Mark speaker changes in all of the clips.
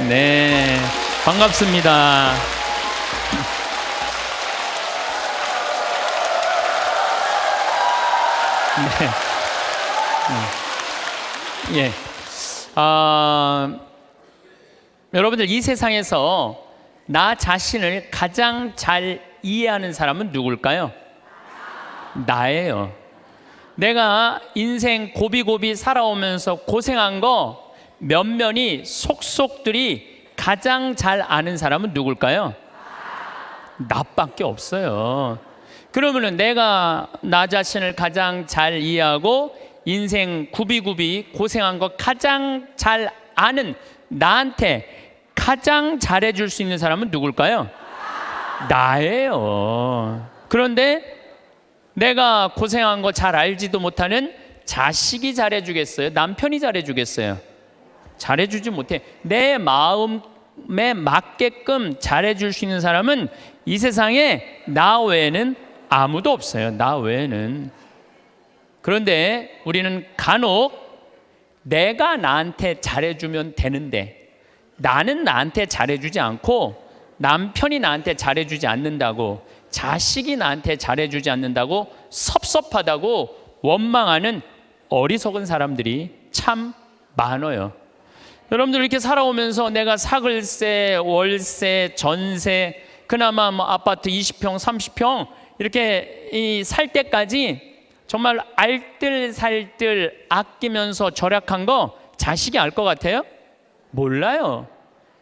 Speaker 1: 네, 반갑습니다. 네. 예. 여러분들 이 세상에서 나 자신을 가장 잘 이해하는 사람은 누굴까요? 나예요. 내가 인생 고비고비 살아오면서 고생한 거 면면이 속속들이 가장 잘 아는 사람은 누굴까요? 나밖에 없어요. 그러면은 내가 나 자신을 가장 잘 이해하고 인생 구비구비 고생한 거 가장 잘 아는 나한테 가장 잘해줄 수 있는 사람은 누굴까요? 나예요. 그런데 내가 고생한 거 잘 알지도 못하는 자식이 잘해주겠어요? 남편이 잘해주겠어요? 잘해주지 못해. 내 마음에 맞게끔 잘해줄 수 있는 사람은 이 세상에 나 외에는 아무도 없어요. 나 외에는. 그런데 우리는 간혹 내가 나한테 잘해주면 되는데 나는 나한테 잘해주지 않고 남편이 나한테 잘해주지 않는다고, 자식이 나한테 잘해주지 않는다고 섭섭하다고 원망하는 어리석은 사람들이 참 많아요. 여러분들 이렇게 살아오면서 내가 사글세, 월세, 전세, 그나마 뭐 아파트 20평, 30평 이렇게 살 때까지 정말 알뜰살뜰 아끼면서 절약한 거 자식이 알 것 같아요? 몰라요.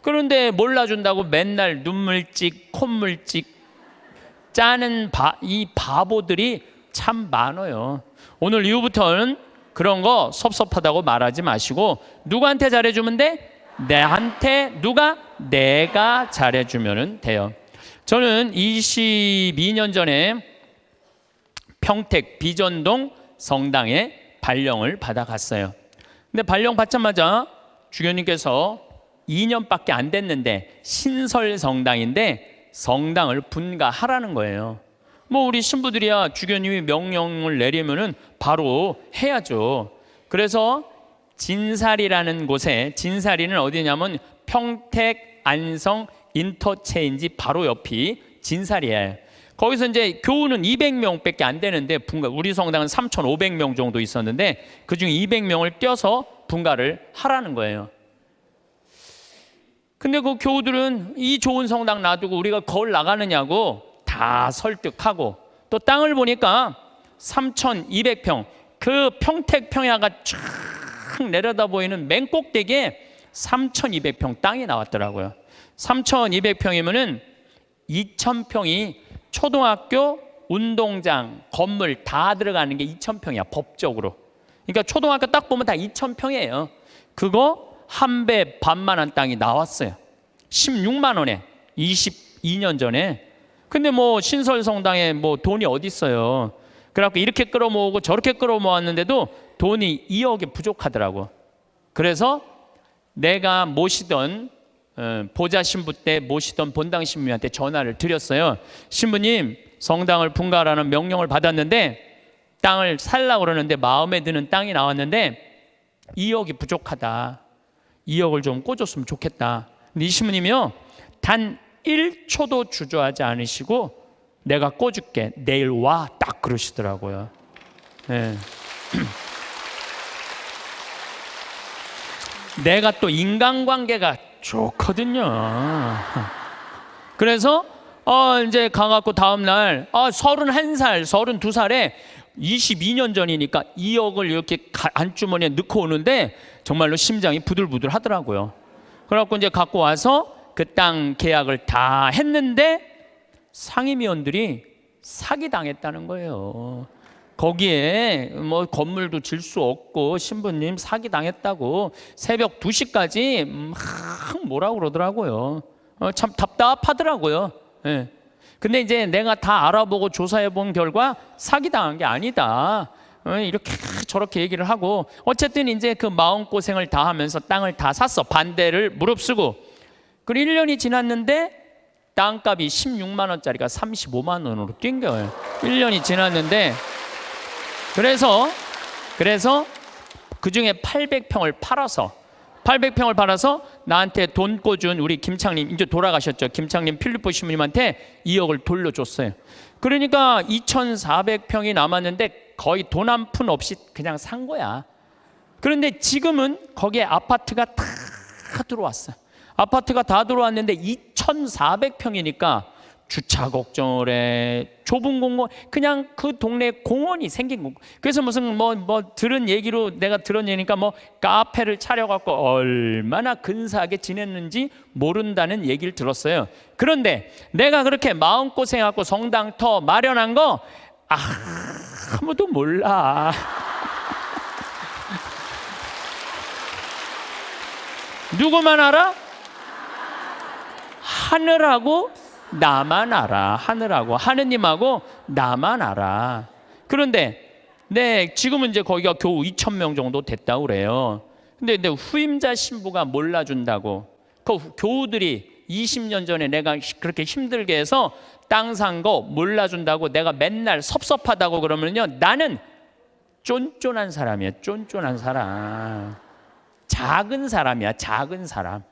Speaker 1: 그런데 몰라준다고 맨날 눈물찍, 콧물찍 짜는 이 바보들이 참 많아요. 오늘 이후부터는 그런 거 섭섭하다고 말하지 마시고 누구한테 잘해주면 돼? 내한테. 누가? 내가 잘해주면 돼요. 저는 22년 전에 평택 비전동 성당에 발령을 받아갔어요. 근데 발령 받자마자 주교님께서 2년밖에 안 됐는데 신설 성당인데 성당을 분가하라는 거예요. 뭐 우리 신부들이야 주교님이 명령을 내리면은 바로 해야죠. 그래서 진사리라는 곳에, 진사리는 어디냐면 평택 안성 인터체인지 바로 옆이 진사리예요. 거기서 이제 교우는 200명밖에 안 되는데 분가, 우리 성당은 3,500명 정도 있었는데 그중에 200명을 떼어서 분가를 하라는 거예요. 근데 그 교우들은 이 좋은 성당 놔두고 우리가 거울 나가느냐고 다 설득하고, 또 땅을 보니까 3,200평, 그 평택 평야가 쫙 내려다 보이는 맨 꼭대기에 3,200평 땅이 나왔더라고요. 3,200평이면은 2,000평이 초등학교, 운동장, 건물 다 들어가는 게 2,000평이야 법적으로. 그러니까 초등학교 딱 보면 다 2,000평이에요. 그거 한 배 반만한 땅이 나왔어요. 16만 원에 22년 전에. 근데 뭐 신설성당에 뭐 돈이 어디 있어요. 그래갖고 이렇게 끌어모으고 저렇게 끌어모았는데도 돈이 2억이 부족하더라고. 그래서 내가 모시던 보좌 신부 때 모시던 본당 신부님한테 전화를 드렸어요. 신부님, 성당을 분가하라는 명령을 받았는데 땅을 살라고 그러는데 마음에 드는 땅이 나왔는데 2억이 부족하다. 2억을 좀 꿔줬으면 좋겠다. 근데 이 신부님이요, 단 1초도 주저하지 않으시고 내가 꿔줄게, 내일 와, 딱 그러시더라고요. 네. 내가 또 인간관계가 좋거든요. 그래서 이제 가갖고 다음날 31살, 32살에 22년 전이니까 2억을 이렇게 안주머니에 넣고 오는데 정말로 심장이 부들부들 하더라고요. 그래갖고 이제 갖고 와서 그 땅 계약을 다 했는데 상임위원들이 사기당했다는 거예요. 거기에 뭐 건물도 질 수 없고 신부님 사기당했다고 새벽 2시까지 막 뭐라고 그러더라고요. 참 답답하더라고요. 예. 근데 이제 내가 다 알아보고 조사해 본 결과 사기당한 게 아니다. 이렇게 저렇게 얘기를 하고, 어쨌든 이제 그 마음고생을 다 하면서 땅을 다 샀어. 반대를 무릅쓰고. 그리고 1년이 지났는데 땅값이 16만 원짜리가 35만 원으로 뛴 거예요. 1년이 지났는데 그래서 그중에 800평을 팔아서 800평을 팔아서 나한테 돈 꿔준 우리 김창림, 이제 돌아가셨죠. 김창림 필리포 신부님한테 2억을 돌려줬어요. 그러니까 2,400평이 남았는데 거의 돈 한 푼 없이 그냥 산 거야. 그런데 지금은 거기에 아파트가 다 들어왔어요. 아파트가 다 들어왔는데 2,400평이니까 주차 걱정을 해. 좁은 공원, 그냥 그 동네에 공원이 생긴 거. 그래서 무슨 뭐 들은 얘기로 내가 들은 얘기니까 뭐 카페를 차려갖고 얼마나 근사하게 지냈는지 모른다는 얘기를 들었어요. 그런데 내가 그렇게 마음고생하고 성당터 마련한 거 아무도 몰라. 누구만 알아? 하늘하고 나만 알아. 하늘하고 하느님하고 나만 알아. 그런데 지금은 이제 거기가 겨우 2,000명 정도 됐다고 그래요. 근데 후임자 신부가 몰라준다고, 그 교우들이 20년 전에 내가 그렇게 힘들게 해서 땅 산 거 몰라준다고 내가 맨날 섭섭하다고 그러면요, 나는 쫀쫀한 사람이야. 쫀쫀한 사람, 작은 사람이야. 작은 사람.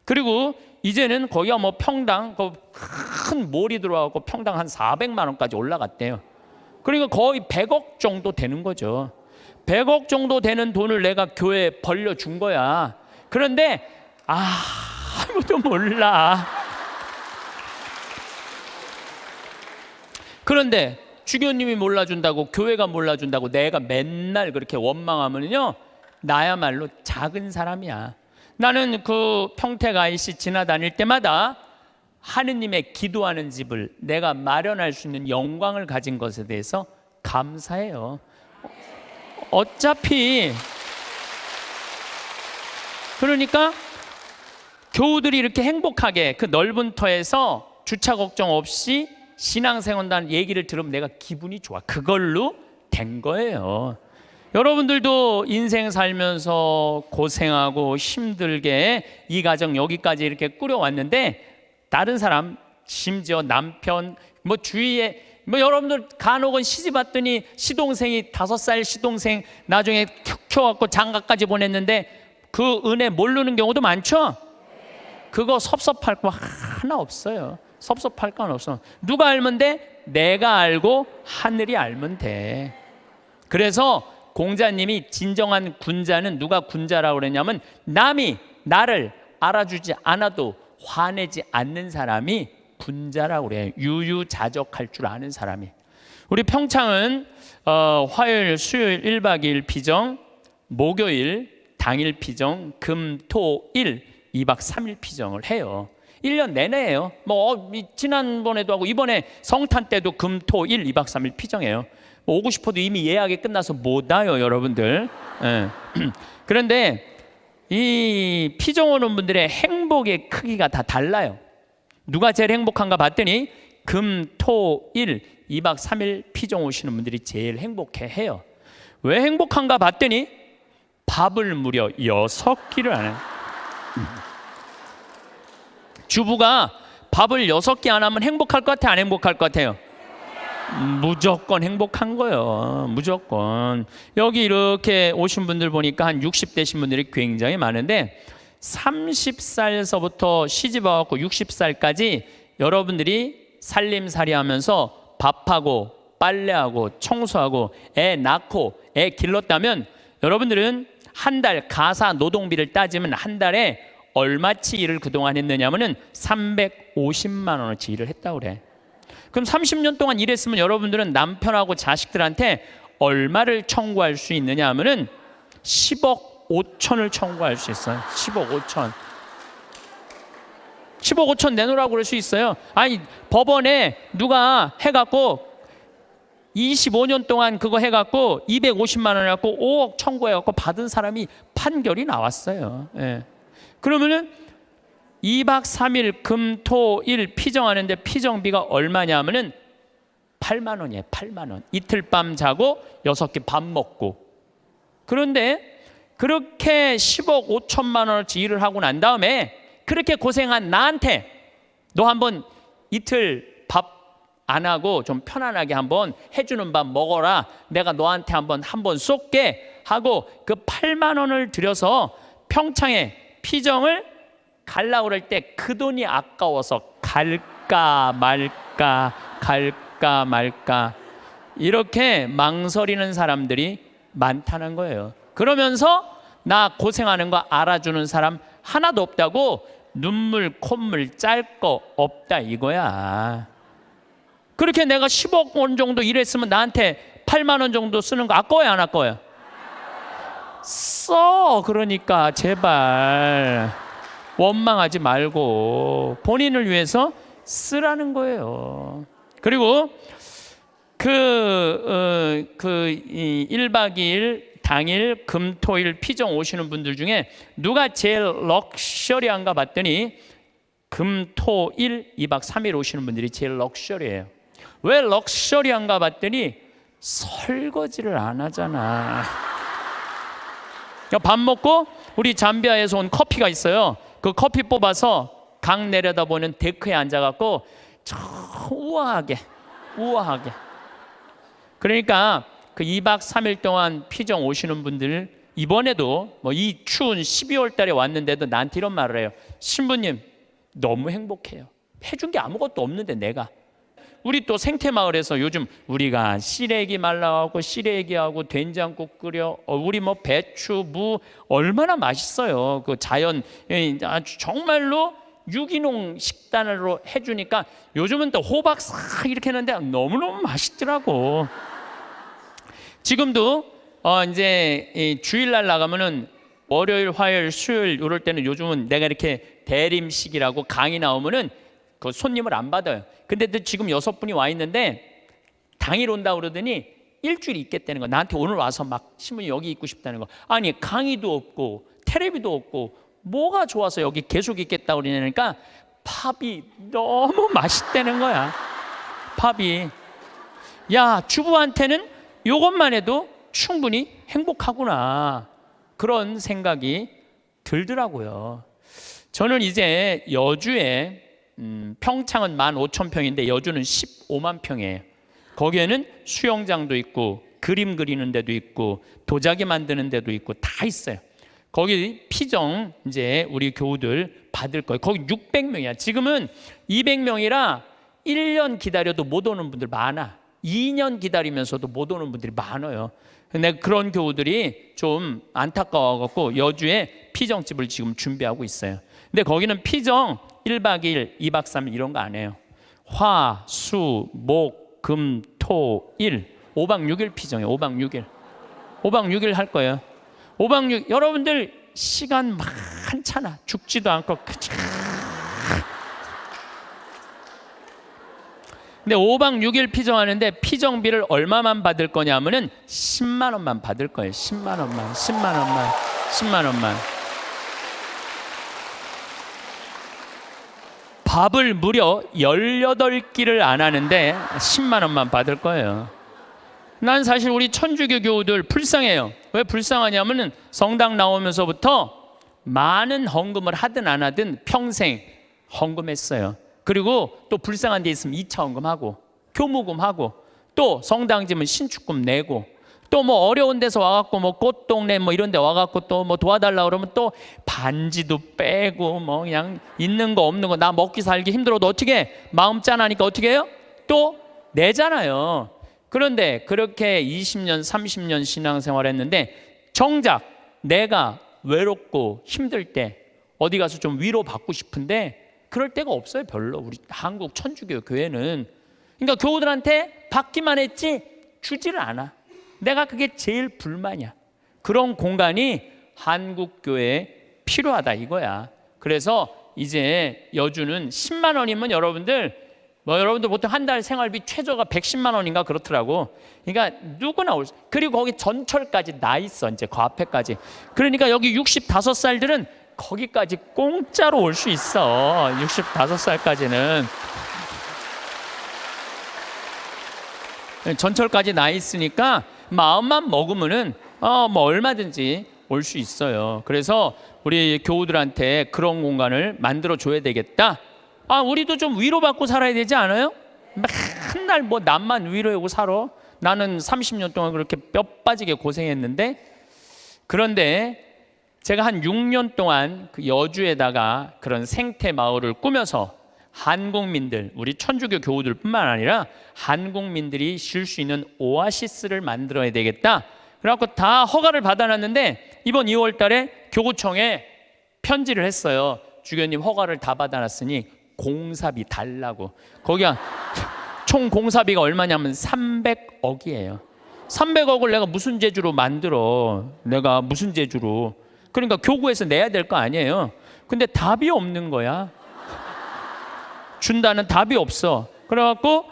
Speaker 1: 그리고 이제는 거기가 뭐 평당 큰 몰이 들어가고 평당 한 400만 원까지 올라갔대요. 그러니까 거의 100억 정도 되는 거죠. 100억 정도 되는 돈을 내가 교회에 벌려준 거야. 그런데 아무도 몰라. 그런데 주교님이 몰라준다고, 교회가 몰라준다고 내가 맨날 그렇게 원망하면요, 나야말로 작은 사람이야. 나는 그 평택 IC 지나다닐 때마다 하느님의 기도하는 집을 내가 마련할 수 있는 영광을 가진 것에 대해서 감사해요. 어차피 그러니까 교우들이 이렇게 행복하게 그 넓은 터에서 주차 걱정 없이 신앙생활한다는 얘기를 들으면 내가 기분이 좋아. 그걸로 된 거예요. 여러분들도 인생 살면서 고생하고 힘들게 이 가정 여기까지 이렇게 꾸려왔는데, 다른 사람, 심지어 남편, 뭐 주위에 여러분들 간혹은 시집 왔더니 시동생이 5살 시동생 나중에 키워갖고 장가까지 보냈는데 그 은혜 모르는 경우도 많죠. 그거 섭섭할 거 하나 없어요. 섭섭할 건 없어. 누가 알면 돼? 내가 알고 하늘이 알면 돼. 그래서 공자님이 진정한 군자는, 누가 군자라고 그랬냐면 남이 나를 알아주지 않아도 화내지 않는 사람이 군자라고 그래요. 유유자적할 줄 아는 사람이. 우리 평창은 화요일, 수요일 1박 2일 피정, 목요일 당일 피정, 금, 토, 일 2박 3일 피정을 해요. 1년 내내 해요. 지난번에도 하고 이번에 성탄 때도 금, 토, 일 2박 3일 피정해요. 오고 싶어도 이미 예약이 끝나서 못 와요, 여러분들. 네. 그런데 이 피정 오는 분들의 행복의 크기가 다 달라요. 누가 제일 행복한가 봤더니 금, 토, 일 2박 3일 피정 오시는 분들이 제일 행복해해요. 왜 행복한가 봤더니 밥을 무려 6끼를 안 해요. 주부가 밥을 6끼 안 하면 행복할 것 같아, 안 행복할 것 같아요? 무조건 행복한 거예요. 무조건. 여기 이렇게 오신 분들 보니까 한 60대신 분들이 굉장히 많은데, 30살서부터 시집 와갖고 60살까지 여러분들이 살림살이 하면서 밥하고 빨래하고 청소하고 애 낳고 애 길렀다면, 여러분들은 한 달 가사 노동비를 따지면 한 달에 얼마치 일을 그동안 했느냐면은 350만 원어치 일을 했다고 그래. 그럼 30년 동안 일했으면 여러분들은 남편하고 자식들한테 얼마를 청구할 수 있느냐 하면은 10억 5천을 청구할 수 있어요. 10억 5천. 10억 5천 내놓으라고 그럴 수 있어요. 아니, 법원에 누가 해갖고 25년 동안 그거 해갖고 250만 원 해갖고 5억 청구해갖고 받은 사람이 판결이 나왔어요. 예. 그러면은 2박 3일 금, 토, 일 피정하는데 피정비가 얼마냐 하면은 8만 원이에요. 8만 원. 이틀 밤 자고 6끼 밥 먹고. 그런데 그렇게 10억 5천만 원어치 일을 하고 난 다음에 그렇게 고생한 나한테 너 한번 이틀 밥 안 하고 좀 편안하게 한번 해주는 밥 먹어라. 내가 너한테 한번 쏠게 하고 그 8만 원을 들여서 평창에 피정을 갈라 그럴 때 그 돈이 아까워서 갈까 말까 이렇게 망설이는 사람들이 많다는 거예요. 그러면서 나 고생하는 거 알아주는 사람 하나도 없다고 눈물 콧물 짤 거 없다 이거야. 그렇게 내가 10억 원 정도 일했으면 나한테 8만 원 정도 쓰는 거 아까워요 안 아까워요? 써. 그러니까 제발 원망하지 말고 본인을 위해서 쓰라는 거예요. 그리고 그 1박 2일 당일 금토일 피정 오시는 분들 중에 누가 제일 럭셔리한가 봤더니 금토일 2박 3일 오시는 분들이 제일 럭셔리해요. 왜 럭셔리한가 봤더니 설거지를 안 하잖아. 밥 먹고 우리 잠비아에서 온 커피가 있어요. 그 커피 뽑아서 강 내려다보는 데크에 앉아갖고 우아하게 그러니까 그 2박 3일 동안 피정 오시는 분들 이번에도 뭐 이 추운 12월 달에 왔는데도 나한테 이런 말을 해요. 신부님 너무 행복해요. 해준 게 아무것도 없는데 내가. 우리 또 생태마을에서 요즘 우리가 시래기 말라하고 시래기하고 된장국 끓여 우리 뭐 배추 무 얼마나 맛있어요. 그 자연 아주 정말로 유기농 식단으로 해주니까 요즘은 또 호박 싹 이렇게 했는데 너무너무 맛있더라고. 지금도 이제 주일날 나가면은 월요일, 화요일, 수요일 이럴 때는 요즘은 내가 이렇게 대림식이라고 강의 나오면은 그 손님을 안 받아요. 근데 지금 6분이 와 있는데 당일 온다 그러더니 일주일 있겠다는 거. 나한테 오늘 와서 막 신부님 여기 있고 싶다는 거. 아니 강의도 없고 텔레비도 없고 뭐가 좋아서 여기 계속 있겠다고 그러니까 팝이 너무 맛있다는 거야. 팝이. 야 주부한테는 이것만 해도 충분히 행복하구나 그런 생각이 들더라고요. 저는 이제 여주에 평창은 15,000평인데 여주는 15만 평이에요. 거기에는 수영장도 있고 그림 그리는 데도 있고 도자기 만드는 데도 있고 다 있어요. 거기 피정 이제 우리 교우들 받을 거예요. 거기 600명이야. 지금은 200명이라 1년 기다려도 못 오는 분들 많아. 2년 기다리면서도 못 오는 분들이 많아요. 근데 그런 교우들이 좀 안타까워갖고 여주에 피정집을 지금 준비하고 있어요. 근데 거기는 피정 1박 2일, 2박 3일 이런 거 안 해요. 화, 수, 목, 금, 토, 일 5박 6일 피정이에요. 5박 6일 5박 6일 할 거예요. 5박 6일 여러분들 시간 많잖아. 죽지도 않고 근데 5박 6일 피정하는데 피정비를 얼마만 받을 거냐면은 10만 원만 받을 거예요. 10만 원만. 밥을 무려 18끼를 안 하는데 10만 원만 받을 거예요. 난 사실 우리 천주교 교우들 불쌍해요. 왜 불쌍하냐면은 성당 나오면서부터 많은 헌금을 하든 안 하든 평생 헌금했어요. 그리고 또 불쌍한 데 있으면 2차 헌금하고 교무금하고 또 성당 지면 신축금 내고 또 뭐 어려운 데서 와갖고 뭐 꽃동네 뭐 이런 데 와갖고 또 뭐 도와달라 그러면 또 반지도 빼고 뭐 그냥 있는 거 없는 거 나 먹기 살기 힘들어도 어떻게 마음 짠하니까 어떻게 해요? 또 내잖아요. 그런데 그렇게 20년 30년 신앙생활 했는데 정작 내가 외롭고 힘들 때 어디 가서 좀 위로받고 싶은데 그럴 데가 없어요. 별로. 우리 한국 천주교 교회는 그러니까 교우들한테 받기만 했지 주지를 않아. 내가 그게 제일 불만이야. 그런 공간이 한국 교회에 필요하다 이거야. 그래서 이제 여주는 10만 원이면 여러분들 보통 한 달 생활비 최저가 110만 원인가 그렇더라고. 그러니까 누구나 올 수. 그리고 거기 전철까지 나 있어. 이제 그 앞에까지. 그러니까 여기 65살들은 거기까지 공짜로 올 수 있어. 65살까지는 전철까지 나 있으니까 마음만 먹으면은 뭐 얼마든지 올 수 있어요. 그래서 우리 교우들한테 그런 공간을 만들어 줘야 되겠다. 우리도 좀 위로받고 살아야 되지 않아요? 맨날 뭐 남만 위로하고 살아. 나는 30년 동안 그렇게 뼈 빠지게 고생했는데. 그런데 제가 한 6년 동안 그 여주에다가 그런 생태 마을을 꾸며서 한국민들, 우리 천주교 교우들뿐만 아니라 한국민들이 쉴 수 있는 오아시스를 만들어야 되겠다. 그래갖고 다 허가를 받아놨는데 이번 2월 달에 교구청에 편지를 했어요. 주교님 허가를 다 받아놨으니 공사비 달라고. 거기가 총 공사비가 얼마냐면 300억이에요. 300억을 내가 무슨 재주로 만들어? 내가 무슨 재주로? 그러니까 교구에서 내야 될 거 아니에요. 근데 답이 없는 거야. 준다는 답이 없어. 그래갖고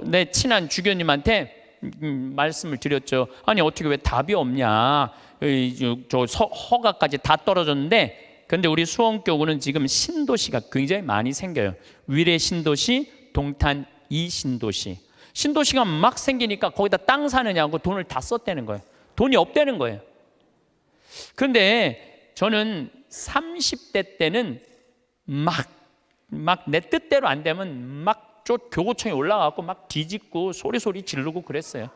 Speaker 1: 내 친한 주교님한테 말씀을 드렸죠. 아니 어떻게 왜 답이 없냐? 허가까지 다 떨어졌는데, 근데 우리 수원교구는 지금 신도시가 굉장히 많이 생겨요. 위례 신도시, 동탄 이 신도시. 신도시가 막 생기니까 거기다 땅 사느냐고 돈을 다 썼다는 거예요. 돈이 없다는 거예요. 근데 저는 30대 때는 막 내 뜻대로 안 되면 막 교구청에 올라가고 막 뒤집고 소리 지르고 그랬어요.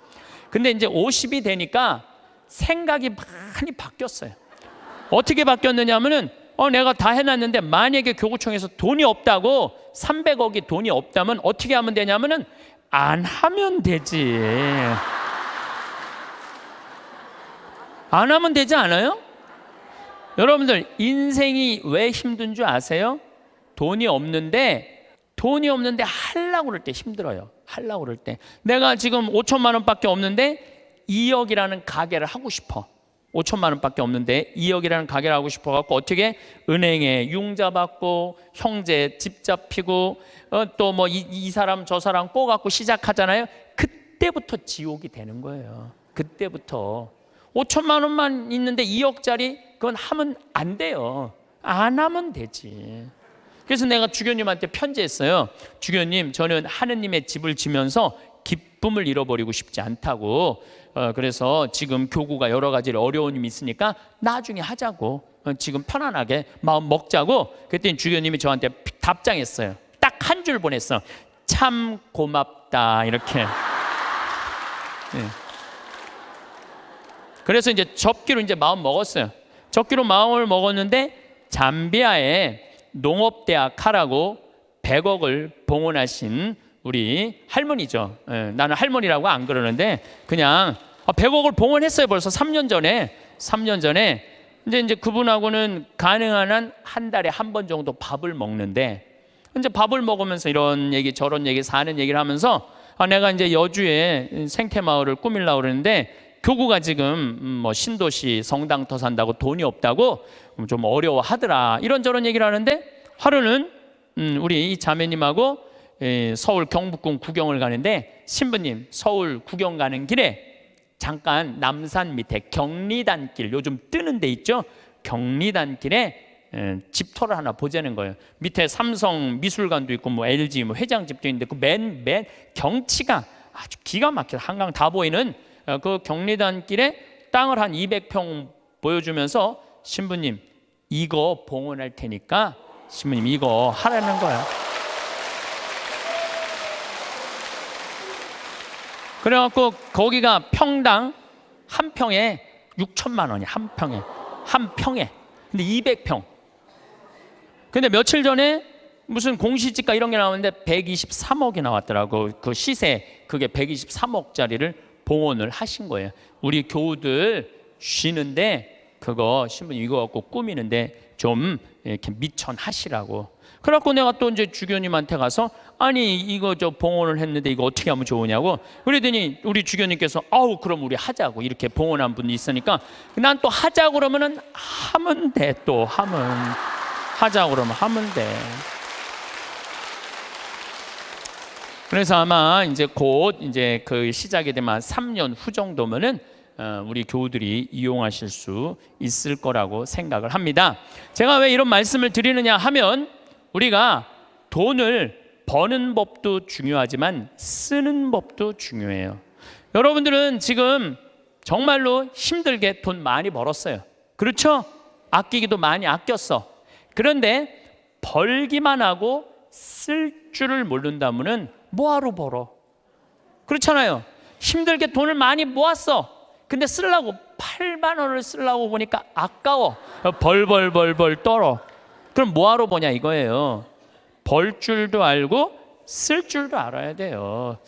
Speaker 1: 근데 이제 50이 되니까 생각이 많이 바뀌었어요. 어떻게 바뀌었느냐 하면은 내가 다 해놨는데 만약에 교구청에서 돈이 없다고, 300억이 돈이 없다면 어떻게 하면 되냐면은 안 하면 되지. 안 하면 되지 않아요? 여러분들 인생이 왜 힘든 줄 아세요? 돈이 없는데 하려고 그럴 때 힘들어요. 하려고 그럴 때. 내가 지금 5천만 원밖에 없는데 2억이라는 가게를 하고 싶어. 5천만 원밖에 없는데 2억이라는 가게를 하고 싶어 갖고 어떻게 은행에 융자 받고 형제 집 잡히고 또 뭐 이 사람 저 사람 꼬갖고 시작하잖아요. 그때부터 지옥이 되는 거예요. 그때부터 5천만 원만 있는데 2억짜리 그건 하면 안 돼요. 안 하면 되지. 그래서 내가 주교님한테 편지했어요. 주교님, 저는 하느님의 집을 지면서 기쁨을 잃어버리고 싶지 않다고. 그래서 지금 교구가 여러 가지 어려움이 있으니까 나중에 하자고. 지금 편안하게 마음 먹자고. 그랬더니 주교님이 저한테 답장했어요. 딱 한 줄 보냈어. 참 고맙다. 이렇게. 네. 그래서 이제 접기로 이제 마음 먹었어요. 접기로 마음을 먹었는데 잠비아에 농업대학 하라고 100억을 봉헌하신 우리 할머니죠. 나는 할머니라고 안 그러는데 그냥 100억을 봉헌했어요. 벌써 3년 전에 이제 그분하고는 가능한 한 한 달에 한 번 정도 밥을 먹는데, 이제 밥을 먹으면서 이런 얘기 저런 얘기 사는 얘기를 하면서 내가 이제 여주에 생태마을을 꾸밀려고 그러는데 교구가 지금 뭐 신도시 성당 더 산다고 돈이 없다고 좀 어려워하더라. 이런저런 얘기를 하는데 하루는 우리 이 자매님하고 서울 경복궁 구경을 가는데, 신부님 서울 구경 가는 길에 잠깐 남산 밑에 경리단길, 요즘 뜨는 데 있죠. 경리단길에 집터를 하나 보자는 거예요. 밑에 삼성 미술관도 있고 뭐 LG 뭐 회장집도 있는데 그 맨 경치가 아주 기가 막혀 한강 다 보이는 그 경리단길에 땅을 한 200평 보여주면서 신부님 이거 봉헌할 테니까 신부님 이거 하라는 거야. 그래갖고 거기가 평당 한 평에 6천만 원이야. 한 평에. 근데 200평. 근데 며칠 전에 무슨 공시지가 이런 게 나오는데 123억이 나왔더라고. 그 시세 그게 123억짜리를 봉헌을 하신 거예요. 우리 교우들 쉬는데 그거 신부님 이거 갖고 꾸미는데 좀 이렇게 미천하시라고. 그래갖고 내가 또 이제 주교님한테 가서 아니 이거 저 봉헌을 했는데 이거 어떻게 하면 좋으냐고. 그러더니 우리 주교님께서 아우 그럼 우리 하자고. 이렇게 봉헌한 분이 있으니까 난 또 하자고 그러면은 하면 돼. 또 하자고 그러면 하면 돼. 그래서 아마 이제 곧 이제 그 시작이 되면 3년 후 정도면은 우리 교우들이 이용하실 수 있을 거라고 생각을 합니다. 제가 왜 이런 말씀을 드리느냐 하면 우리가 돈을 버는 법도 중요하지만 쓰는 법도 중요해요. 여러분들은 지금 정말로 힘들게 돈 많이 벌었어요. 그렇죠? 아끼기도 많이 아꼈어. 그런데 벌기만 하고 쓸 줄을 모른다면은 뭐하러 벌어? 그렇잖아요. 힘들게 돈을 많이 모았어. 근데 쓰려고 8만 원을 쓰려고 보니까 아까워. 벌벌벌벌 떨어. 그럼 뭐하러 보냐 이거예요. 벌 줄도 알고 쓸 줄도 알아야 돼요.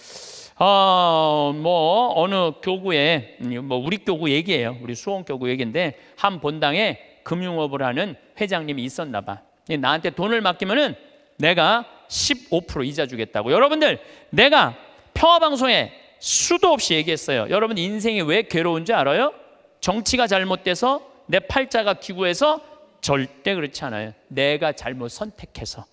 Speaker 1: 뭐 어느 교구에, 뭐 우리 교구 얘기예요. 우리 수원교구 얘기인데 한 본당에 금융업을 하는 회장님이 있었나 봐. 나한테 돈을 맡기면은 내가 15% 이자 주겠다고. 여러분들, 내가 평화방송에 수도 없이 얘기했어요. 여러분 인생이 왜 괴로운지 알아요? 정치가 잘못돼서, 내 팔자가 기구해서? 절대 그렇지 않아요. 내가 잘못 선택해서.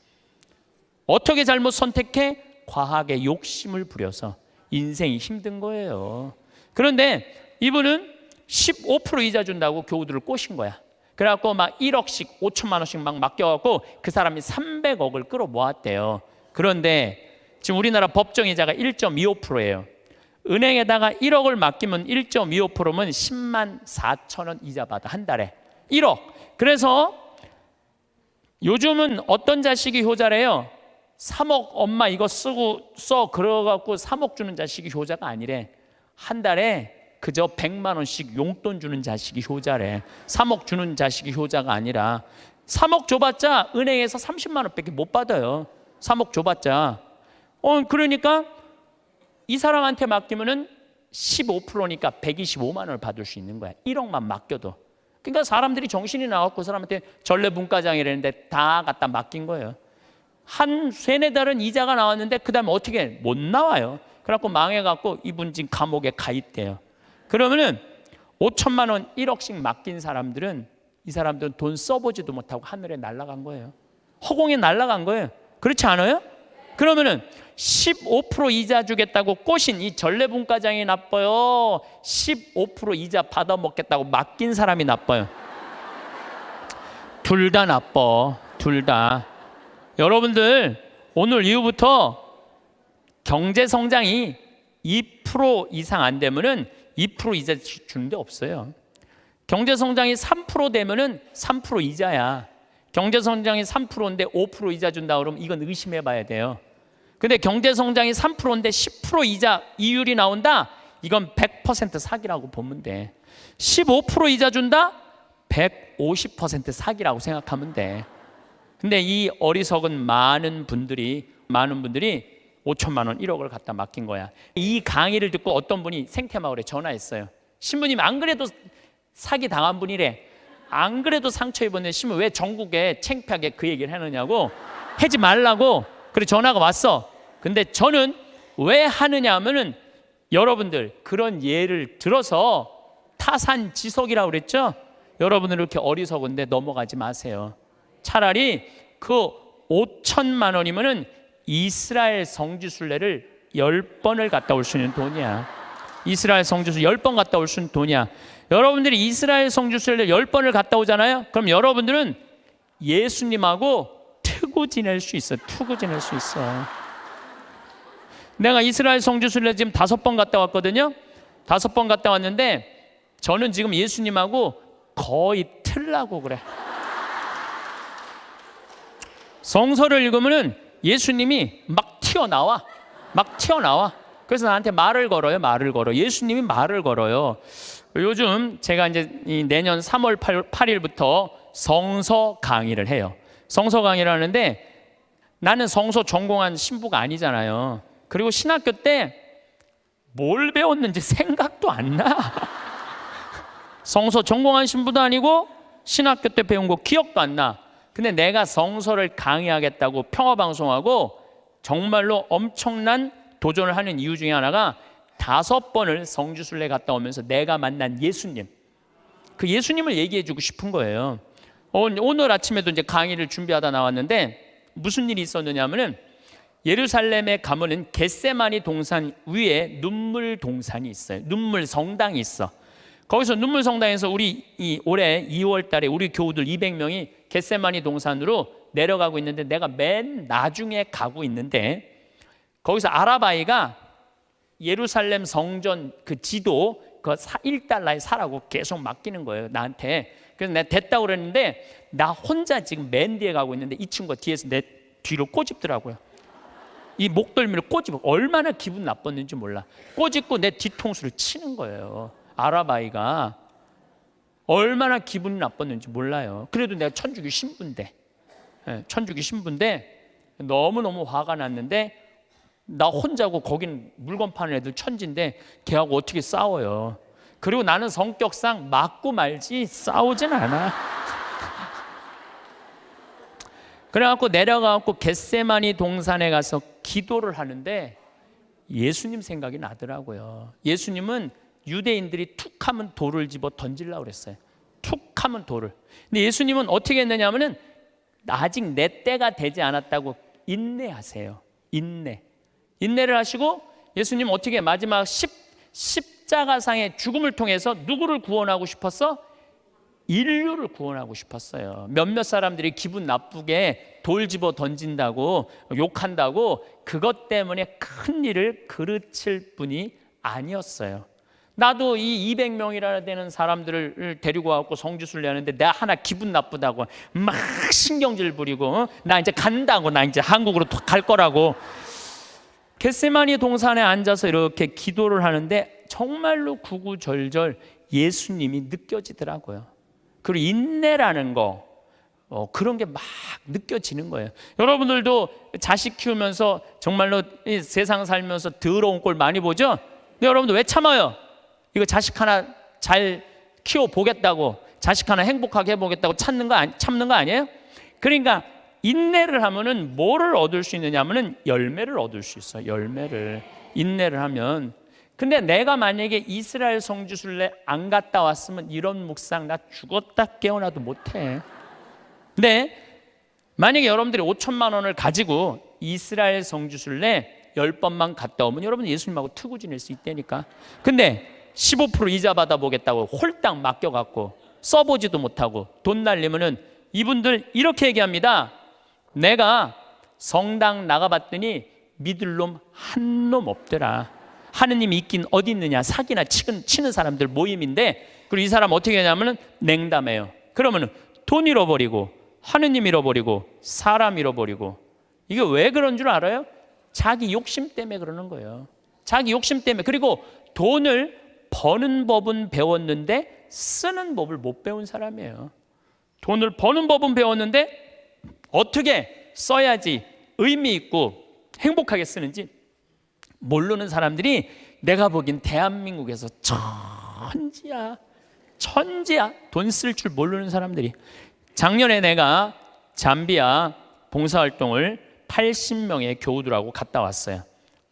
Speaker 1: 어떻게 잘못 선택해? 과하게 욕심을 부려서 인생이 힘든 거예요. 그런데 이분은 15% 이자 준다고 교우들을 꼬신 거야. 그래갖고 막 1억씩 5천만 원씩 막 맡겨갖고 그 사람이 300억을 끌어모았대요. 그런데 지금 우리나라 법정이자가 1.25%예요. 은행에다가 1억을 맡기면 1.25%면 10만 4천 원 이자 받아, 한 달에. 1억. 그래서 요즘은 어떤 자식이 효자래요? 3억 엄마 이거 쓰고 써 그러갖고 3억 주는 자식이 효자가 아니래. 한 달에 그저 100만 원씩 용돈 주는 자식이 효자래. 3억 주는 자식이 효자가 아니라. 3억 줘봤자 은행에서 30만 원밖에 못 받아요. 3억 줘봤자. 그러니까 이 사람한테 맡기면은 15%니까 125만 원을 받을 수 있는 거야. 1억만 맡겨도. 그러니까 사람들이 정신이 나갖고 그 사람한테 전래분과장이라는데 다 갖다 맡긴 거예요. 한 3-4달은 이자가 나왔는데 그 다음에 어떻게 해? 못 나와요. 그래갖고 망해갖고 이분 지금 감옥에 가입돼요. 그러면은 5천만 원 1억씩 맡긴 사람들은, 이 사람들은 돈 써보지도 못하고 하늘에 날아간 거예요. 허공에 날아간 거예요. 그렇지 않아요? 그러면은 15% 이자 주겠다고 꼬신 이 전래분과장이 나빠요? 15% 이자 받아먹겠다고 맡긴 사람이 나빠요? 둘 다 나빠. 둘 다. 여러분들, 오늘 이후부터 경제 성장이 2% 이상 안 되면은 2% 이자 주는 데 없어요. 경제 성장이 3% 되면은 3% 이자야. 경제 성장이 3%인데 5% 이자 준다 그러면 이건 의심해 봐야 돼요. 근데 경제 성장이 3%인데 10% 이자 이율이 나온다? 이건 100% 사기라고 보면 돼. 15% 이자 준다? 150% 사기라고 생각하면 돼. 근데 이 어리석은 많은 분들이 5천만 원 1억을 갖다 맡긴 거야. 이 강의를 듣고 어떤 분이 생태마을에 전화했어요. 신부님 안 그래도 사기 당한 분이래. 안 그래도 상처 입었는데 신부 왜 전국에 창피하게 그 얘기를 하느냐고, 하지 말라고. 그래 전화가 왔어. 근데 저는 왜 하느냐 하면은 여러분들 그런 예를 들어서 타산지석이라고 그랬죠. 여러분들 이렇게 어리석은데 넘어가지 마세요. 차라리 그 5천만 원이면은 이스라엘 성지순례를 10번을 갔다 올 수 있는 돈이야. 이스라엘 성지순례 10번 갔다 올 수 있는 돈이야. 여러분들이 이스라엘 성지순례 10번을 갔다 오잖아요. 그럼 여러분들은 예수님하고 트고 지낼 수 있어. 투고 지낼 수 있어. 내가 이스라엘 성지순례 지금 5번 갔다 왔거든요. 5번 갔다 왔는데 저는 지금 예수님하고 거의 틀라고 그래. 성서를 읽으면은 예수님이 막 튀어나와. 그래서 나한테 말을 걸어요. 예수님이 말을 걸어요. 요즘 제가 이제 내년 3월 8일부터 성서 강의를 해요. 성서 강의를 하는데 나는 성서 전공한 신부가 아니잖아요. 그리고 신학교 때 뭘 배웠는지 생각도 안 나. 성서 전공한 신부도 아니고 신학교 때 배운 거 기억도 안 나. 근데 내가 성서를 강의하겠다고 평화방송하고 정말로 엄청난 도전을 하는 이유 중에 하나가 5번을 성지순례 갔다 오면서 내가 만난 예수님, 그 예수님을 얘기해 주고 싶은 거예요. 오늘 아침에도 이제 강의를 준비하다 나왔는데 무슨 일이 있었느냐 하면은 예루살렘에 가면은 겟세마니 동산 위에 눈물 동산이 있어요. 눈물 성당이 있어. 거기서 눈물 성당에서 우리 올해 2월 달에 우리 교우들 200명이 겟세마니 동산으로 내려가고 있는데 내가 맨 나중에 가고 있는데 거기서 아라바이가 예루살렘 성전 그 지도 그 1달러에 사라고 계속 맡기는 거예요, 나한테. 그래서 내가 됐다고 그랬는데 나 혼자 지금 맨 뒤에 가고 있는데 이 친구가 뒤에서 내 뒤로 꼬집더라고요. 이 목덜미를 꼬집어. 얼마나 기분 나빴는지 몰라. 꼬집고 내 뒤통수를 치는 거예요, 아라바이가. 얼마나 기분이 나빴는지 몰라요. 그래도 내가 천주교 신부인데, 천주교 신부인데 너무너무 화가 났는데 나 혼자고 거긴 물건 파는 애들 천지인데 걔하고 어떻게 싸워요. 그리고 나는 성격상 맞고 말지 싸우진 않아. 그래갖고 내려가갖고 겟세마니 동산에 가서 기도를 하는데 예수님 생각이 나더라고요. 예수님은 유대인들이 툭 하면 돌을 집어 던지려고 그랬어요. 툭 하면 돌을. 근데 예수님은 어떻게 했느냐 하면은 아직 내 때가 되지 않았다고 인내하세요. 인내를 하시고 예수님 어떻게 마지막 십자가상의 죽음을 통해서 누구를 구원하고 싶었어? 인류를 구원하고 싶었어요. 몇몇 사람들이 기분 나쁘게 돌 집어 던진다고 욕한다고 그것 때문에 큰 일을 그르칠 분이 아니었어요. 나도 이 200명이나 되는 사람들을 데리고 와서 성지순례 하는데 내가 하나 기분 나쁘다고 막 신경질 부리고 나 이제 간다고, 나 이제 한국으로 갈 거라고 겟세마니 동산에 앉아서 이렇게 기도를 하는데 정말로 구구절절 예수님이 느껴지더라고요. 그리고 인내라는 거 그런 게 막 느껴지는 거예요. 여러분들도 자식 키우면서 정말로 이 세상 살면서 더러운 꼴 많이 보죠? 근데 여러분들 왜 참아요? 이거 자식 하나 잘 키워보겠다고, 자식 하나 행복하게 해보겠다고 참는 거 아니에요? 그러니까 인내를 하면은 뭐를 얻을 수 있느냐 하면은 열매를 얻을 수 있어요. 열매를. 인내를 하면. 근데 내가 만약에 이스라엘 성지순례 안 갔다 왔으면 이런 묵상 나 죽었다 깨어나도 못해. 근데 만약에 여러분들이 5천만 원을 가지고 이스라엘 성지순례 10번만 갔다 오면 여러분 예수님하고 트고 지낼 수 있다니까. 근데 15% 이자 받아보겠다고 홀딱 맡겨갖고 써보지도 못하고 돈 날리면은 이분들 이렇게 얘기합니다. 내가 성당 나가봤더니 믿을 놈 한 놈 없더라. 하느님이 있긴 어디 있느냐. 사기나 치는 사람들 모임인데, 그리고 이 사람 어떻게 하냐면은 냉담해요. 그러면은 돈 잃어버리고 하느님 잃어버리고 사람 잃어버리고. 이게 왜 그런 줄 알아요? 자기 욕심 때문에 그러는 거예요. 자기 욕심 때문에. 그리고 돈을 버는 법은 배웠는데 쓰는 법을 못 배운 사람이에요. 돈을 버는 법은 배웠는데 어떻게 써야지 의미 있고 행복하게 쓰는지 모르는 사람들이 내가 보기엔 대한민국에서 천지야. 돈 쓸 줄 모르는 사람들이. 작년에 내가 잠비아 봉사활동을 80명의 교우들하고 갔다 왔어요.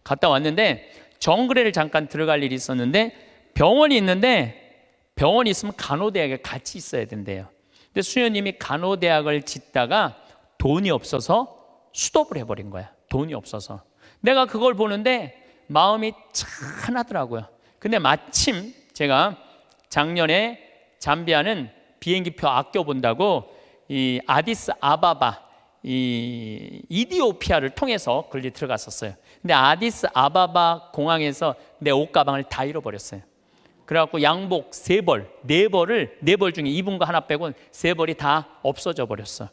Speaker 1: 갔다 왔는데 정글에를 잠깐 들어갈 일이 있었는데 병원이 있는데, 병원이 있으면 간호대학에 같이 있어야 된대요. 근데 수녀님이 간호대학을 짓다가 돈이 없어서 수도업을 해버린 거야. 돈이 없어서. 내가 그걸 보는데 마음이 짠하더라고요. 근데 마침 제가 작년에 잠비아는 비행기표 아껴본다고 이 아디스 아바바, 이 이디오피아를 통해서 걸리 들어갔었어요. 근데 아디스 아바바 공항에서 내 옷가방을 다 잃어버렸어요. 그래갖고 양복 3벌, 4벌 중에 입은 거 하나 빼고 3벌이 다 없어져 버렸어.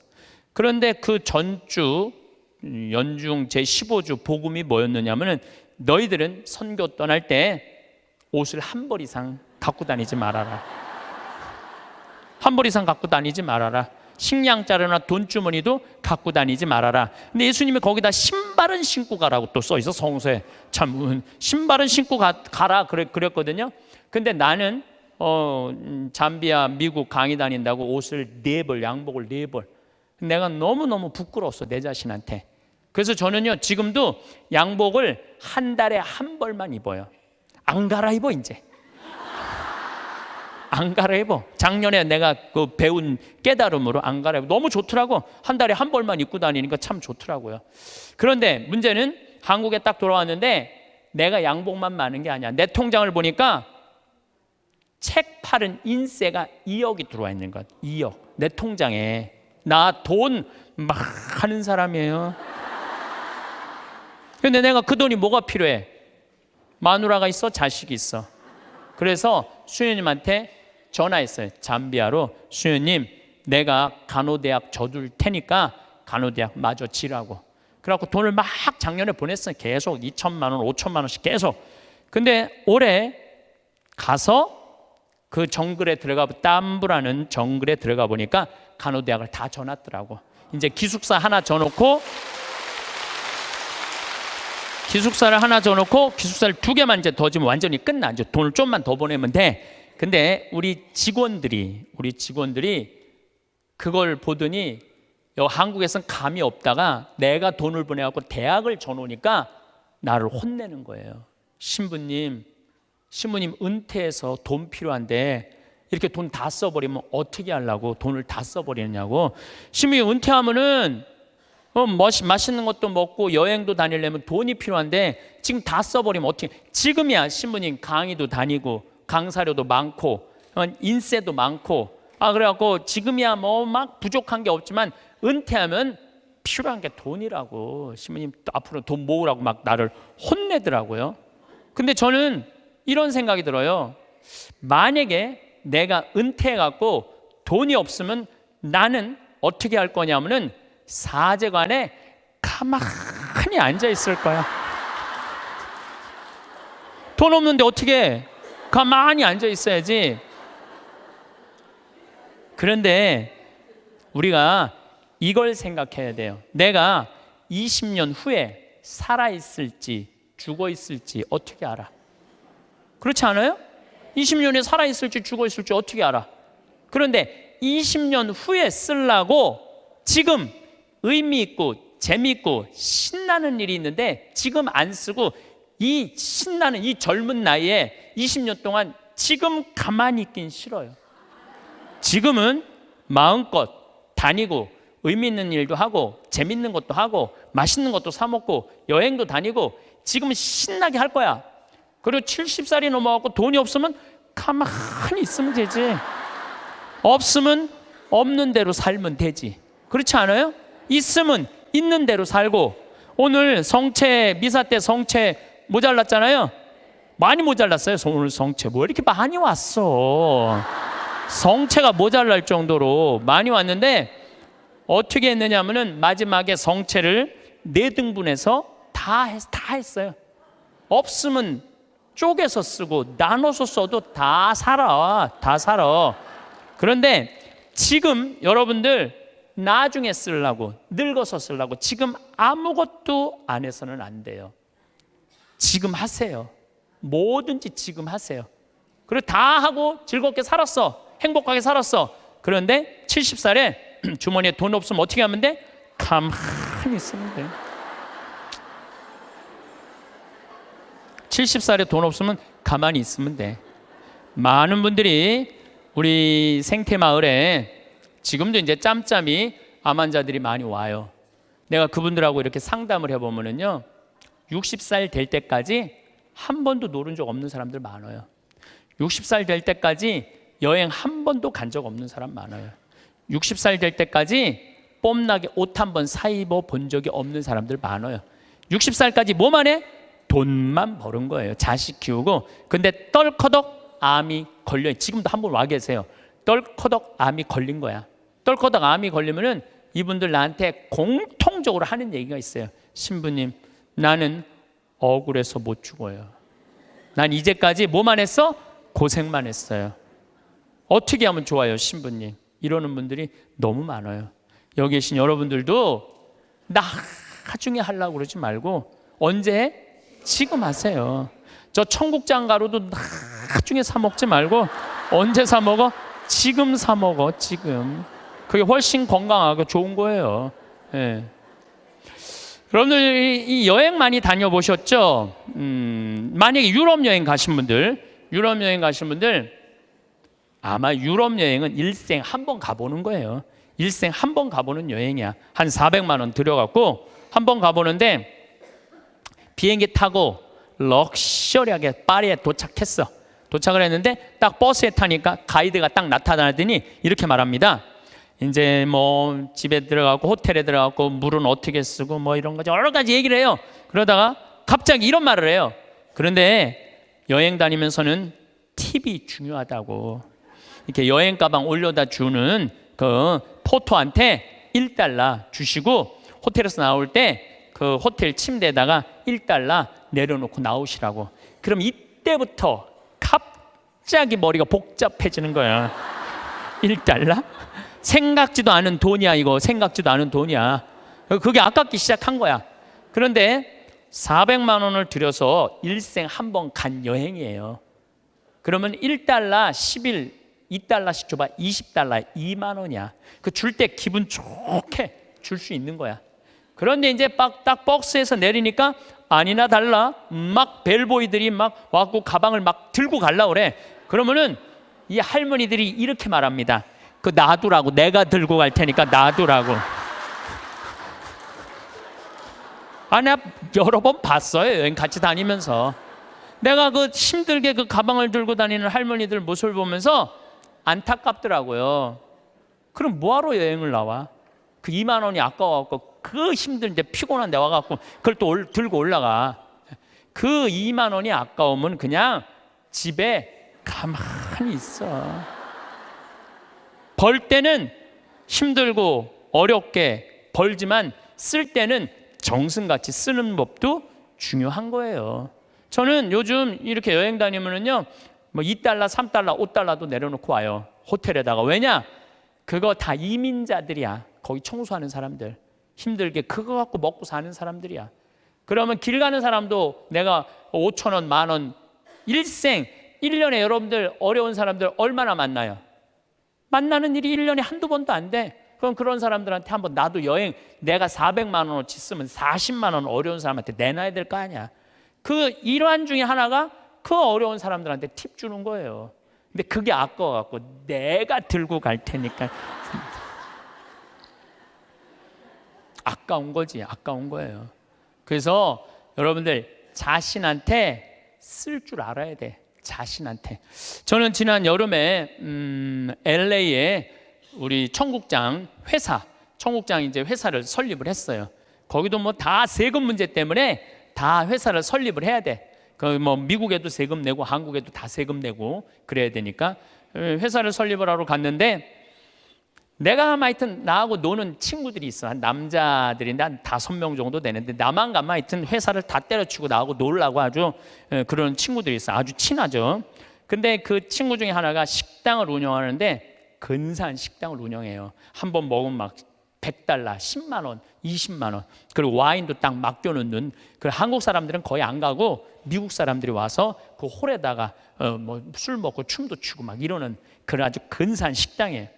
Speaker 1: 그런데 그 전주 연중 제15주 복음이 뭐였느냐면은 너희들은 선교 떠날 때 옷을 1벌 이상 갖고 다니지 말아라. 1벌 이상 갖고 다니지 말아라. 식량자루나 돈주머니도 갖고 다니지 말아라. 근데 예수님이 거기다 신발은 신고 가라고 또 써 있어. 성서에. 참 신발은 신고 가라 그랬거든요. 근데 나는 잠비아 미국 강의 다닌다고 옷을 4벌, 양복을 4벌. 내가 너무너무 부끄러웠어, 내 자신한테. 그래서 저는요 지금도 양복을 한 달에 1벌만 입어요. 안 갈아입어 이제. 안 갈아입어. 작년에 내가 그 배운 깨달음으로 안 갈아입어. 너무 좋더라고. 한 달에 1벌만 입고 다니니까 참 좋더라고요. 그런데 문제는 한국에 딱 돌아왔는데 내가 양복만 많은 게 아니야. 내 통장을 보니까 책 팔은 인세가 2억이 들어와 있는 것. 2억. 내 통장에. 나 돈 막 하는 사람이에요. 근데 내가 그 돈이 뭐가 필요해? 마누라가 있어? 자식이 있어. 그래서 수녀님한테 전화했어요. 잠비아로. 수녀님, 내가 간호대학 져둘 테니까 간호대학 마저 지라고. 그래갖고 돈을 막 작년에 보냈어요. 계속 2천만 원, 5천만 원씩 계속. 근데 올해 가서 그 정글에 땀부라는 정글에 들어가 보니까 간호대학을 다 져놨더라고. 이제 기숙사 하나 져놓고 기숙사를 2개만 이제 더 지면 완전히 끝나. 이제 돈을 좀만 더 보내면 돼. 근데 우리 직원들이 그걸 보더니 한국에서는 감이 없다가 내가 돈을 보내갖고 대학을 져놓으니까 나를 혼내는 거예요. 신부님 은퇴해서 돈 필요한데 이렇게 돈 다 써버리면 어떻게 하려고 돈을 다 써버리느냐고. 신부님 은퇴하면은 맛있는 것도 먹고 여행도 다니려면 돈이 필요한데 지금 다 써버리면 어떻게. 지금이야 신부님 강의도 다니고 강사료도 많고 인세도 많고 그래갖고 지금이야 뭐 막 부족한 게 없지만 은퇴하면 필요한 게 돈이라고. 신부님 또 앞으로 돈 모으라고 막 나를 혼내더라고요. 근데 저는 이런 생각이 들어요. 만약에 내가 은퇴해갖고 돈이 없으면 나는 어떻게 할 거냐면은 사제관에 가만히 앉아 있을 거야. 돈 없는데 어떻게 해? 가만히 앉아 있어야지. 그런데 우리가 이걸 생각해야 돼요. 내가 20년 후에 살아있을지 죽어있을지 어떻게 알아? 그렇지 않아요? 20년에 살아있을지 죽어있을지 어떻게 알아? 그런데 20년 후에 쓰려고 지금 의미 있고 재미있고 신나는 일이 있는데 지금 안 쓰고 이 신나는 이 젊은 나이에 20년 동안 지금 가만히 있긴 싫어요. 지금은 마음껏 다니고 의미 있는 일도 하고 재밌는 것도 하고 맛있는 것도 사 먹고 여행도 다니고 지금은 신나게 할 거야. 그리고 70살이 넘어가고 돈이 없으면 가만히 있으면 되지. 없으면 없는 대로 살면 되지. 그렇지 않아요? 있으면 있는 대로 살고. 오늘 성채 미사 때 성채 모자랐잖아요. 많이 모자랐어요. 오늘 성채 뭐 이렇게 많이 왔어. 성채가 모자랄 정도로 많이 왔는데 어떻게 했느냐 하면은 마지막에 성채를 4등분해서 다 했어요. 없으면 쪼개서 쓰고 나눠서 써도 다 살아. 그런데 지금 여러분들 나중에 쓰려고 늙어서 쓰려고 지금 아무것도 안 해서는 안 돼요. 지금 하세요. 뭐든지 지금 하세요. 그리고 다 하고 즐겁게 살았어. 행복하게 살았어. 그런데 70살에 주머니에 돈 없으면 어떻게 하면 돼? 가만히 있으면 돼. 70살에 돈 없으면 가만히 있으면 돼. 많은 분들이 우리 생태마을에 지금도 이제 짬짬이 암 환자들이 많이 와요. 내가 그분들하고 이렇게 상담을 해보면은요, 60살 될 때까지 한 번도 노른 적 없는 사람들 많아요. 60살 될 때까지 여행 한 번도 간 적 없는 사람 많아요. 60살 될 때까지 뽐나게 옷 한 번 사 입어 본 적이 없는 사람들 많아요. 60살까지 뭐만 해? 돈만 버는 거예요. 자식 키우고. 근데 떨커덕 암이 걸려요. 지금도 한 분 와 계세요. 떨커덕 암이 걸린 거야. 떨커덕 암이 걸리면은 이분들 나한테 공통적으로 하는 얘기가 있어요. 신부님, 나는 억울해서 못 죽어요. 난 이제까지 뭐만 했어? 고생만 했어요. 어떻게 하면 좋아요, 신부님? 이러는 분들이 너무 많아요. 여기 계신 여러분들도 나중에 하려고 그러지 말고 언제? 지금 하세요. 저 청국장 가루도 나중에 사 먹지 말고 언제 사 먹어? 지금 사 먹어. 지금. 그게 훨씬 건강하고 좋은 거예요. 예. 여러분들 이 여행 많이 다녀보셨죠? 만약에 유럽 여행 가신 분들 아마 유럽 여행은 일생 한 번 가보는 거예요. 일생 한 번 가보는 여행이야. 한 400만 원 들여갖고 한 번 가보는데 비행기 타고 럭셔리하게 파리에 도착했어. 도착을 했는데 딱 버스에 타니까 가이드가 딱 나타나더니 이렇게 말합니다. 이제 뭐 집에 들어가고 호텔에 들어가고 물은 어떻게 쓰고 뭐 이런 거죠. 여러 가지 얘기를 해요. 그러다가 갑자기 이런 말을 해요. 그런데 여행 다니면서는 팁이 중요하다고. 이렇게 여행 가방 올려다 주는 그 포토한테 $1 주시고 호텔에서 나올 때 그 호텔 침대에다가 $1 내려놓고 나오시라고. 그럼 이때부터 갑자기 머리가 복잡해지는 거야. 1달러? 생각지도 않은 돈이야. 이거 생각지도 않은 돈이야. 그게 아깝기 시작한 거야. 그런데 400만 원을 들여서 일생 한 번 간 여행이에요. 그러면 1달러 10일 2달러씩 줘봐. 20달러에 2만 원이야. 그 줄 때 기분 좋게 줄 수 있는 거야. 그런데 이제 딱 박스에서 내리니까 아니나 달라 막 벨보이들이 막 와갖고 가방을 막 들고 갈라 그래. 그러면은 이 할머니들이 이렇게 말합니다. 그 놔두라고. 내가 들고 갈 테니까 놔두라고. 아, 내가 여러 번 봤어요. 여행 같이 다니면서. 내가 그 힘들게 그 가방을 들고 다니는 할머니들 모습을 보면서 안타깝더라고요. 그럼 뭐하러 여행을 나와? 그 2만 원이 아까워갖고 그 힘든데 피곤한데 와갖고 그걸 또 들고 올라가. 그 2만 원이 아까우면 그냥 집에 가만히 있어. 벌 때는 힘들고 어렵게 벌지만 쓸 때는 정승같이 쓰는 법도 중요한 거예요. 저는 요즘 이렇게 여행 다니면은요, 뭐 2달러, 3달러, 5달러도 내려놓고 와요. 호텔에다가. 왜냐? 그거 다 이민자들이야. 거기 청소하는 사람들. 힘들게 그거 갖고 먹고 사는 사람들이야. 그러면 길 가는 사람도 내가 5천 원, 만 원, 일생, 1년에 여러분들 어려운 사람들 얼마나 만나요? 만나는 일이 1년에 한두 번도 안 돼. 그럼 그런 사람들한테 한번 나도 여행 내가 400만 원어치 쓰면 40만 원 어려운 사람한테 내놔야 될 거 아니야. 그 일환 중에 하나가 그 어려운 사람들한테 팁 주는 거예요. 근데 그게 아까워갖고 내가 들고 갈 테니까 아까운 거지. 아까운 거예요. 그래서 여러분들 자신한테 쓸 줄 알아야 돼. 자신한테. 저는 지난 여름에 LA에 우리 청국장 이제 회사를 설립을 했어요. 거기도 뭐 다 세금 문제 때문에 다 회사를 설립을 해야 돼. 그 뭐 미국에도 세금 내고 한국에도 다 세금 내고 그래야 되니까 회사를 설립을 하러 갔는데 내가 하여튼 나하고 노는 친구들이 있어. 한 남자들인데 한 5명 정도 되는데 나만 가면 하여튼 회사를 다 때려치고 나하고 놀라고 아주 그런 친구들이 있어. 아주 친하죠. 근데 그 친구 중에 하나가 식당을 운영하는데 근사한 식당을 운영해요. 한 번 먹으면 막 100달러, 10만 원, 20만 원. 그리고 와인도 딱 맡겨놓는. 그 한국 사람들은 거의 안 가고 미국 사람들이 와서 그 홀에다가 뭐 술 먹고 춤도 추고 막 이러는 그런 아주 근사한 식당이에요.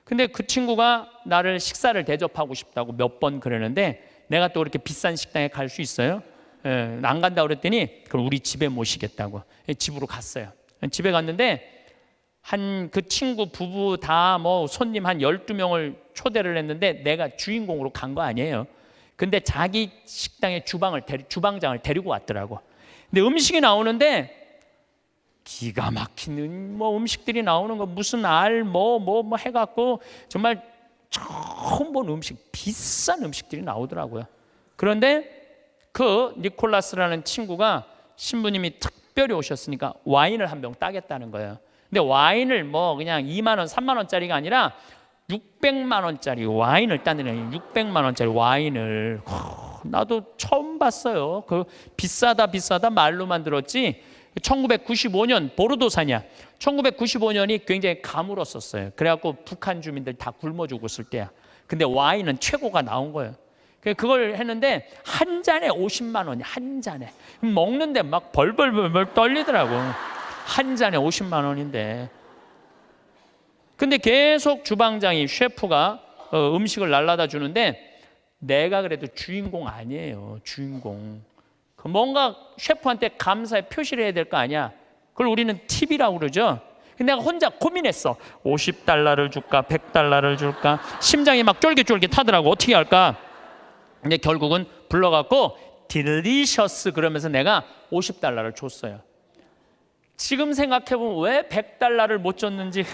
Speaker 1: 근데 그 친구가 나를 식사를 대접하고 싶다고 몇 번 그러는데 내가 또 그렇게 비싼 식당에 갈 수 있어요? 안 간다고 그랬더니 그럼 우리 집에 모시겠다고. 집으로 갔어요. 집에 갔는데 한 그 친구 부부 다 뭐 손님 한 12명을 초대를 했는데 내가 주인공으로 간 거 아니에요. 근데 자기 식당에 주방장을 데리고 왔더라고. 근데 음식이 나오는데 기가 막히는 뭐 음식들이 나오는 거 무슨 알 뭐 해갖고 정말 처음 본 음식, 비싼 음식들이 나오더라고요. 그런데 그 니콜라스라는 친구가 신부님이 특별히 오셨으니까 와인을 한 병 따겠다는 거예요. 근데 와인을 뭐 그냥 2만 원, 3만 원짜리가 아니라 600만 원짜리 와인을 따는 600만 원짜리 와인을 나도 처음 봤어요. 그 비싸다 말로만 들었지. 1995년 보르도산이야. 1995년이 굉장히 가물었었어요. 그래갖고 북한 주민들 다 굶어 죽었을 때야. 근데 와인은 최고가 나온 거예요. 그걸 했는데 한 잔에 50만 원이 한 잔에 먹는데 막 벌벌 떨리더라고. 한 잔에 50만 원인데. 근데 계속 주방장이 셰프가 음식을 날라다 주는데 내가 그래도 주인공 아니에요. 주인공. 뭔가 셰프한테 감사의 표시를 해야 될 거 아니야. 그걸 우리는 팁이라고 그러죠. 근데 내가 혼자 고민했어. 50달러를 줄까 100달러를 줄까. 심장이 막 쫄깃쫄깃하더라고. 어떻게 할까. 근데 결국은 불러갖고 딜리셔스 그러면서 내가 50달러를 줬어요. 지금 생각해보면 왜 100달러를 못 줬는지.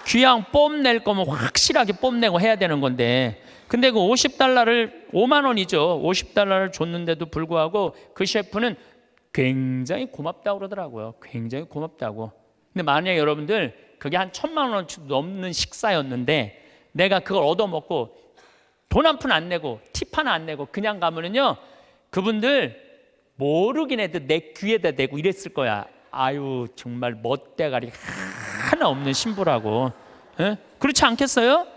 Speaker 1: 귀양 뽐낼 거면 확실하게 뽐내고 해야 되는 건데 근데 그 50달러를 5만 원이죠. 50달러를 줬는데도 불구하고 그 셰프는 굉장히 고맙다고 그러더라고요. 굉장히 고맙다고. 근데 만약에 여러분들 그게 한 1,000만 원어치 넘는 식사였는데 내가 그걸 얻어먹고 돈 한 푼 안 내고 팁 하나 안 내고 그냥 가면은요 그분들 모르긴 해도 내 귀에다 대고 이랬을 거야. 아유 정말 멋대가리 하나 없는 신부라고. 에? 그렇지 않겠어요?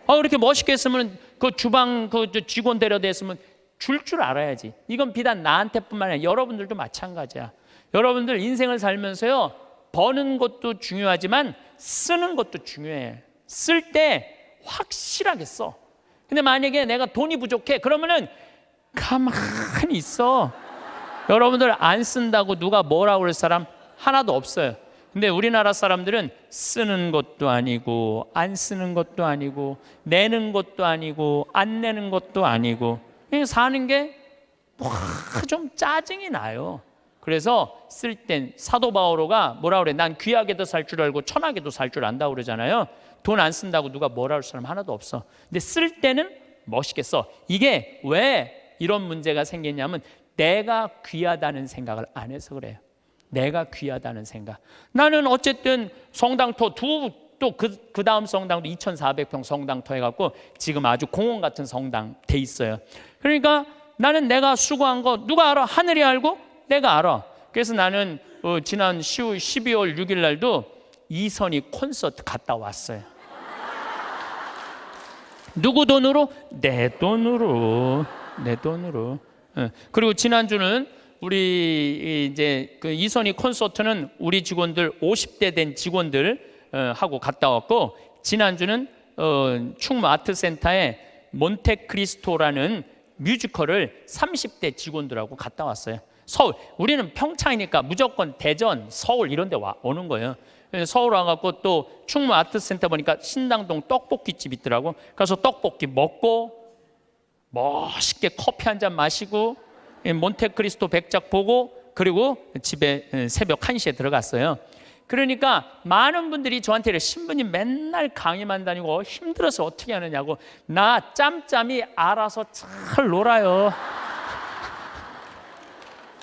Speaker 1: 그렇게 멋있게 했으면 그 주방 그 직원 데려다 했으면 줄 알아야지. 이건 비단 나한테뿐만 아니라 여러분들도 마찬가지야. 여러분들 인생을 살면서요, 버는 것도 중요하지만 쓰는 것도 중요해. 쓸 때 확실하게 써. 근데 만약에 내가 돈이 부족해 그러면은 가만히 있어. 여러분들 안 쓴다고 누가 뭐라고 그럴 사람 하나도 없어요. 근데 우리나라 사람들은 쓰는 것도 아니고 안 쓰는 것도 아니고 내는 것도 아니고 안 내는 것도 아니고 그냥 사는 게 좀 짜증이 나요. 그래서 쓸 땐 사도 바오로가 뭐라 그래? 난 귀하게도 살 줄 알고 천하게도 살 줄 안다고 그러잖아요. 돈 안 쓴다고 누가 뭐라 할 사람 하나도 없어. 근데 쓸 때는 멋있게 써. 이게 왜 이런 문제가 생겼냐면 내가 귀하다는 생각을 안 해서 그래요. 내가 귀하다는 생각. 나는 어쨌든 성당터 또 그 다음 성당도 2,400평 성당터 해갖고 지금 아주 공원 같은 성당 돼 있어요. 그러니까 나는 내가 수고한 거 누가 알아? 하늘이 알고 내가 알아. 그래서 나는 지난 12월 6일 날도 이선희 콘서트 갔다 왔어요. 누구 돈으로? 내 돈으로. 그리고 지난주는 우리 이제 그 이선희 콘서트는 우리 직원들 50대 된 직원들 하고 갔다 왔고, 지난주는 충무 아트센터에 몬테크리스토라는 뮤지컬을 30대 직원들하고 갔다 왔어요. 서울, 우리는 평창이니까 무조건 대전, 서울 이런 데 오는 거예요. 서울 와갖고 또 충무 아트센터 보니까 신당동 떡볶이집 있더라고. 그래서 떡볶이 먹고 멋있게 커피 한 잔 마시고 몬테크리스토 백작 보고 그리고 집에 새벽 1시에 들어갔어요. 그러니까 많은 분들이 저한테 신부님 맨날 강의만 다니고 힘들어서 어떻게 하느냐고. 나 짬짬이 알아서 잘 놀아요.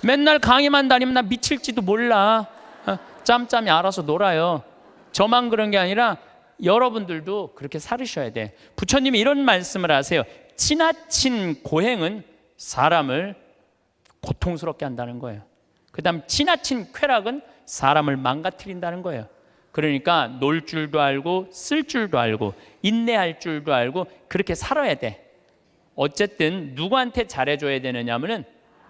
Speaker 1: 맨날 강의만 다니면 나 미칠지도 몰라. 짬짬이 알아서 놀아요. 저만 그런 게 아니라 여러분들도 그렇게 살으셔야 돼. 부처님이 이런 말씀을 하세요. 지나친 고행은 사람을 고통스럽게 한다는 거예요. 그 다음 지나친 쾌락은 사람을 망가뜨린다는 거예요. 그러니까 놀 줄도 알고 쓸 줄도 알고 인내할 줄도 알고 그렇게 살아야 돼. 어쨌든 누구한테 잘해줘야 되느냐 하면은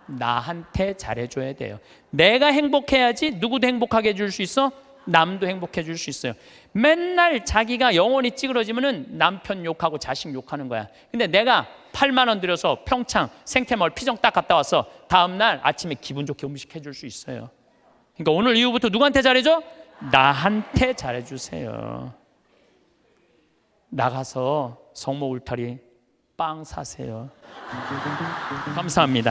Speaker 1: 나한테 잘해줘야 돼요. 내가 행복해야지 누구도 행복하게 해줄 수 있어? 남도 행복해 줄 수 있어요. 맨날 자기가 영혼이 찌그러지면은 남편 욕하고 자식 욕하는 거야. 근데 내가 8만 원 들여서 평창 생태마을 피정 딱 갔다 와서 다음날 아침에 기분 좋게 음식 해줄 수 있어요. 그러니까 오늘 이후부터 누구한테 잘해줘? 나한테 잘해주세요. 나가서 성모 울타리 빵 사세요. 감사합니다.